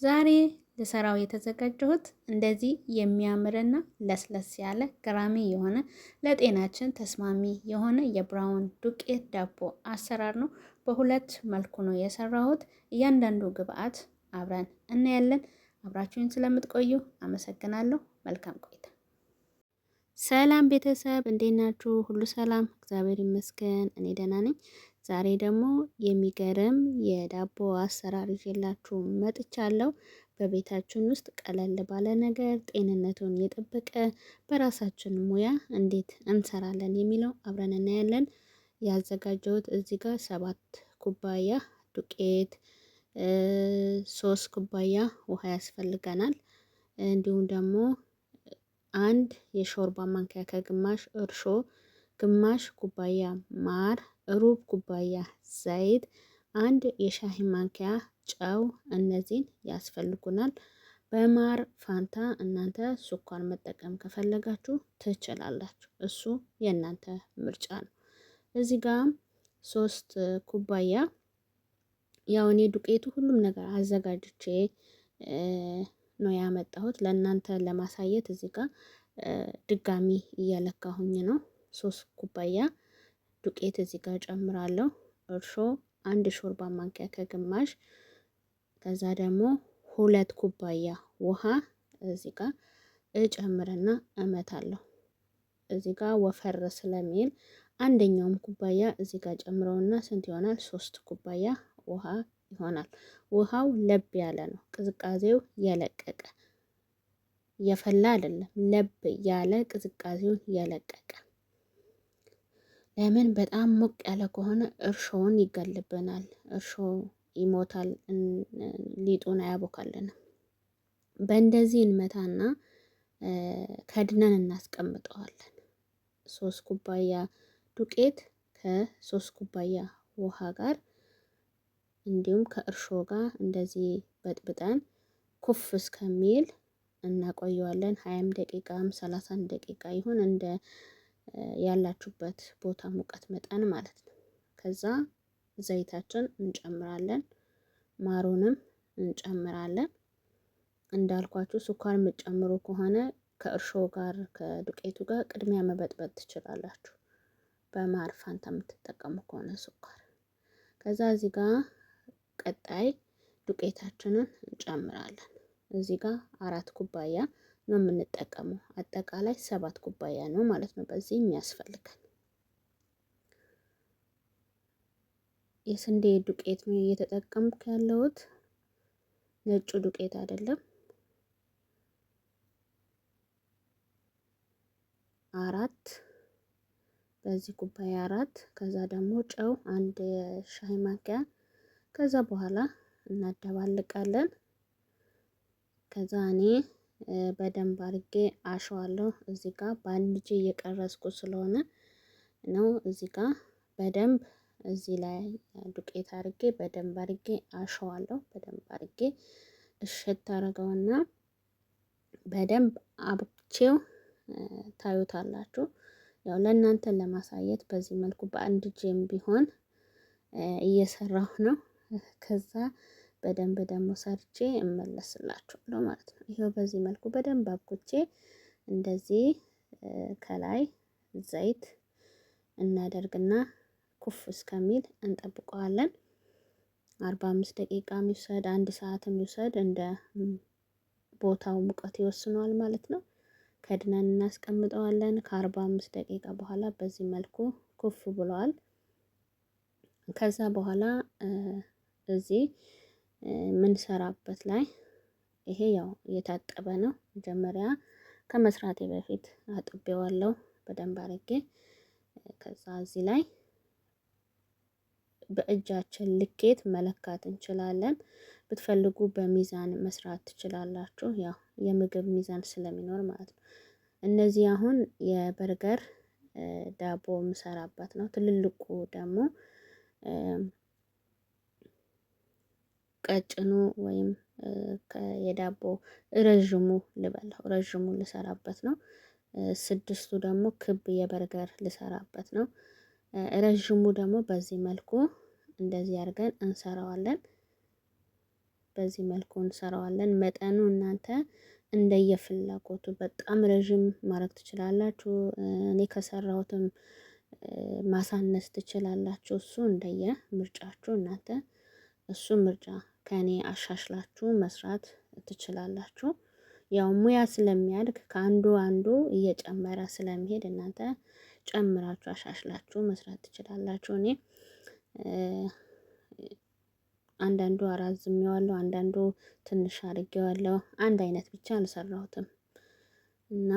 ዛሬ ልሰራው የተዘጋጀሁት እንደዚህ የሚያምርና ለስለስ ያለ ገራሚ የሆነ ለጤናችን ተስማሚ የሆነ የብራውን ዱቄት ዳቦ አሰራር ነው። በሁለት መልኩ ነው የሰራሁት። እያንዳንዱ ግብአት አብረን እናያለን። አብራችሁን ስለምትቆዩ አመሰግናለሁ። መልካም ቆይታ። ሰላም ቤተሰብ እንዴት ናችሁ? ሁሉ ሰላም? እግዚአብሔር ይመስገን እኔ ደህና ነኝ። ዛሬ ደግሞ የሚገርም የዳቦ አሰራር ይዤላችሁ መጥቻለሁ። በቤታችን ውስጥ ቀለል ባለ ነገር ጤንነቱን የጠበቀ በራሳችን ሙያ እንዴት እንሰራለን የሚለው አብረን እናያለን። ያዘጋጀሁት እዚህ ጋር 7 ኩባያ ዱቄት፣ 3 ኩባያ ውሃ ያስፈልገናል። እንዲሁም ደግሞ አንድ የሾርባ ማንኪያ ከግማሽ እርሾ፣ ግማሽ ኩባያ ማር፣ ሩብ ኩባያ ዘይት፣ አንድ የሻሂ ማንኪያ ጨው፣ እነዚህን ያስፈልጉናል። በማር ፋንታ እናንተ ስኳር መጠቀም ከፈለጋችሁ ትችላላችሁ። እሱ የእናንተ ምርጫ ነው። እዚህ ጋር 3 ኩባያ ያው እኔ ዱቄቱ ሁሉም ነገር አዘጋጅቼ ነው ያመጣሁት ለእናንተ ለማሳየት። እዚህ ጋር ድጋሚ እያለካሁኝ ነው። 3 ኩባያ ዱቄት እዚህ ጋር ጨምራለሁ። እርሾ 1 ሾርባ ማንኪያ ከግማሽ፣ ከዛ ደግሞ 2 ኩባያ ውሃ እዚህ ጋር እጨምርና እመታለሁ። እዚህ ጋር ወፈር ስለሚል አንደኛውም ኩባያ እዚህ ጋር ጨምረውና ስንት ይሆናል? 3 ኩባያ ውሃ ይሆናል። ውሃው ለብ ያለ ነው፣ ቅዝቃዜው የለቀቀ የፈላ አይደለም፣ ለብ ያለ ቅዝቃዜውን የለቀቀ። ለምን በጣም ሞቅ ያለ ከሆነ እርሾውን ይገልብናል፣ እርሾ ይሞታል፣ ሊጡን አያቦካልንም። በእንደዚህ እንመታና ከድነን እናስቀምጠዋለን። 3 ኩባያ ዱቄት ከ3 ኩባያ ውሃ ጋር እንዲሁም ከእርሾ ጋር እንደዚህ በጥብጠን ኩፍ እስከሚል እናቆየዋለን። 20 ደቂቃም 30 ደቂቃ ይሁን እንደ ያላችሁበት ቦታ ሙቀት መጠን ማለት ነው። ከዛ ዘይታችን እንጨምራለን፣ ማሩንም እንጨምራለን። እንዳልኳችሁ ስኳር የምትጨምሩ ከሆነ ከእርሾ ጋር ከዱቄቱ ጋር ቅድሚያ መበጥበጥ ትችላላችሁ፣ በማር ፋንታ የምትጠቀሙ ከሆነ ስኳር። ከዛ እዚህ ጋር ቀጣይ ዱቄታችንን እንጨምራለን። እዚህ ጋር 4 ኩባያ ነው የምንጠቀመው። አጠቃላይ 7 ኩባያ ነው ማለት ነው በዚህ የሚያስፈልገን። የስንዴ ዱቄት ነው እየተጠቀምኩ ያለሁት፣ ነጩ ዱቄት አይደለም። 4 በዚህ ኩባያ 4። ከዛ ደግሞ ጨው 1 ሻይ ማንኪያ። ከዛ በኋላ እናደባልቃለን። ከዛ እኔ በደንብ አድርጌ አሸዋለሁ። እዚህ ጋር በአንድ እጄ እየቀረስኩ ስለሆነ ነው። እዚህ ጋር በደንብ እዚህ ላይ ዱቄት አድርጌ በደንብ አድርጌ አሸዋለሁ። በደንብ አድርጌ እሽት አደርገውና በደንብ አብቼው ታዩታላችሁ። ያው ለእናንተ ለማሳየት በዚህ መልኩ በአንድ እጄም ቢሆን እየሰራሁ ነው። ከዛ በደንብ ደግሞ ሰርቼ እመለስላችኋለሁ ማለት ነው። ይሄው በዚህ መልኩ በደንብ አብኩቼ እንደዚህ ከላይ ዘይት እናደርግና ኩፍ እስከሚል እንጠብቀዋለን። 45 ደቂቃም ይውሰድ 1 ሰዓትም ይውሰድ እንደ ቦታው ሙቀት ይወስነዋል ማለት ነው። ከድነን እናስቀምጠዋለን። ከ45 ደቂቃ በኋላ በዚህ መልኩ ኩፍ ብለዋል። ከዛ በኋላ እዚህ ምንሰራበት ላይ ይሄ ያው የታጠበ ነው። መጀመሪያ ከመስራቴ በፊት አጥቤዋለሁ በደንብ አድርጌ። ከዛ እዚህ ላይ በእጃችን ልኬት መለካት እንችላለን። ብትፈልጉ በሚዛን መስራት ትችላላችሁ፣ ያው የምግብ ሚዛን ስለሚኖር ማለት ነው። እነዚህ አሁን የበርገር ዳቦ የምሰራበት ነው። ትልልቁ ደግሞ ቀጭኑ ወይም የዳቦ ረዥሙ ልበለው፣ ረዥሙ ልሰራበት ነው። 6ቱ ደግሞ ክብ የበርገር ልሰራበት ነው። ረዥሙ ደግሞ በዚህ መልኩ እንደዚህ አድርገን እንሰራዋለን። በዚህ መልኩ እንሰራዋለን። መጠኑ እናንተ እንደየፍላጎቱ በጣም ረዥም ማድረግ ትችላላችሁ። እኔ ከሰራሁትም ማሳነስ ትችላላችሁ። እሱ እንደየ ምርጫችሁ እናንተ እሱ ምርጫ ከኔ አሻሽላችሁ መስራት ትችላላችሁ። ያው ሙያ ስለሚያድግ ከአንዱ አንዱ እየጨመረ ስለሚሄድ እናንተ ጨምራችሁ አሻሽላችሁ መስራት ትችላላችሁ። እኔ አንዳንዱ አራዝሜዋለሁ፣ አንዳንዱ ትንሽ አድርጌዋለሁ። አንድ አይነት ብቻ አልሰራሁትም እና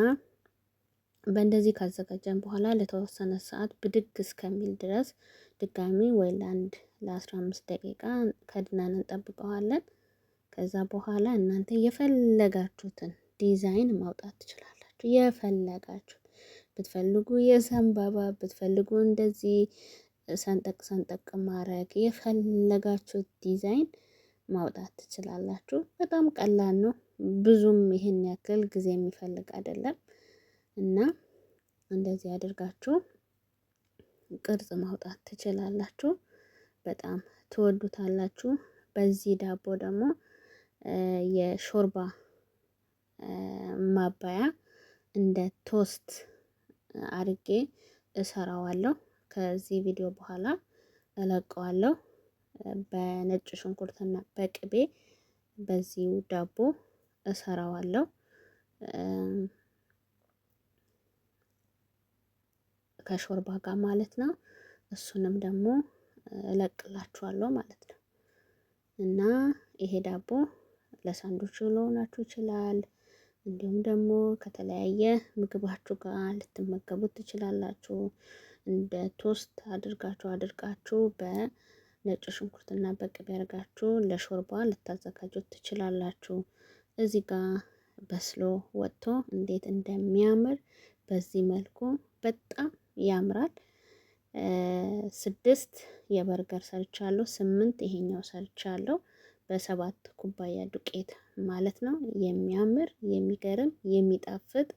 በእንደዚህ ካዘጋጀን በኋላ ለተወሰነ ሰዓት ብድግ እስከሚል ድረስ ድጋሚ ወይ ለ15 ደቂቃ ከድነን እንጠብቀዋለን። ከዛ በኋላ እናንተ የፈለጋችሁትን ዲዛይን ማውጣት ትችላላችሁ። የፈለጋችሁት ብትፈልጉ የዘንባባ ብትፈልጉ እንደዚህ ሰንጠቅ ሰንጠቅ ማድረግ የፈለጋችሁት ዲዛይን ማውጣት ትችላላችሁ። በጣም ቀላል ነው። ብዙም ይሄን ያክል ጊዜ የሚፈልግ አይደለም እና እንደዚህ አድርጋችሁ ቅርጽ ማውጣት ትችላላችሁ። በጣም ትወዱታላችሁ። በዚህ ዳቦ ደግሞ የሾርባ ማባያ እንደ ቶስት አርጌ እሰራዋለሁ። ከዚህ ቪዲዮ በኋላ እለቀዋለሁ። በነጭ ሽንኩርትና በቅቤ በዚሁ ዳቦ እሰራዋለሁ። ከሾርባ ጋር ማለት ነው። እሱንም ደግሞ እለቅላችኋለሁ ማለት ነው። እና ይሄ ዳቦ ለሳንዱች ሊሆናችሁ ይችላል። እንዲሁም ደግሞ ከተለያየ ምግባችሁ ጋር ልትመገቡት ትችላላችሁ። እንደ ቶስት አድርጋችሁ በነጭ ሽንኩርትና በቅቤ አድርጋችሁ ለሾርባ ልታዘጋጁት ትችላላችሁ። እዚህ ጋር በስሎ ወጥቶ እንዴት እንደሚያምር በዚህ መልኩ በጣም ያምራል። 6 የበርገር ሰርቻለሁ፣ 8 ይሄኛው ሰርቻለሁ። በ7 ኩባያ ዱቄት ማለት ነው። የሚያምር የሚገርም የሚጣፍጥ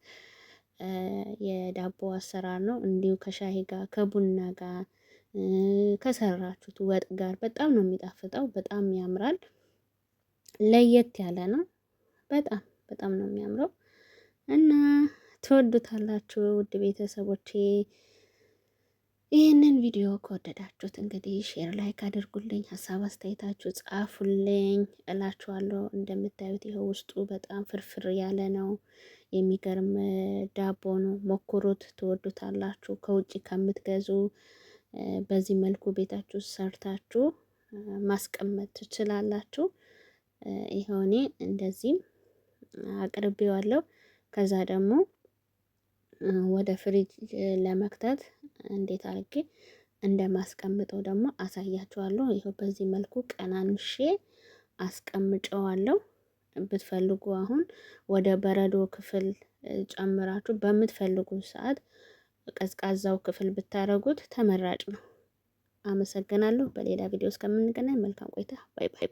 የዳቦ አሰራር ነው። እንዲሁ ከሻሂ ጋር ከቡና ጋር ከሰራችሁት ወጥ ጋር በጣም ነው የሚጣፍጠው። በጣም ያምራል። ለየት ያለ ነው። በጣም በጣም ነው የሚያምረው እና ትወዱታላችሁ ውድ ቤተሰቦቼ። ይህንን ቪዲዮ ከወደዳችሁት እንግዲህ ሼር ላይክ አድርጉልኝ፣ ሀሳብ አስተያየታችሁ ጻፉልኝ እላችኋለሁ። እንደምታዩት ይኸው ውስጡ በጣም ፍርፍር ያለ ነው። የሚገርም ዳቦ ነው። ሞክሩት፣ ትወዱታላችሁ። ከውጭ ከምትገዙ በዚህ መልኩ ቤታችሁ ሰርታችሁ ማስቀመጥ ትችላላችሁ። ይኸው እኔ እንደዚህም አቅርቤዋለሁ። ከዛ ደግሞ ወደ ፍሪጅ ለመክተት እንዴት አድርጌ እንደማስቀምጠው ደግሞ አሳያችኋለሁ። ይኸው በዚህ መልኩ ቀናንሼ አስቀምጨዋለሁ። ብትፈልጉ አሁን ወደ በረዶ ክፍል ጨምራችሁ በምትፈልጉ ሰዓት ቀዝቃዛው ክፍል ብታረጉት ተመራጭ ነው። አመሰግናለሁ። በሌላ ቪዲዮ እስከምንገናኝ መልካም ቆይታ። ባይ ባይ።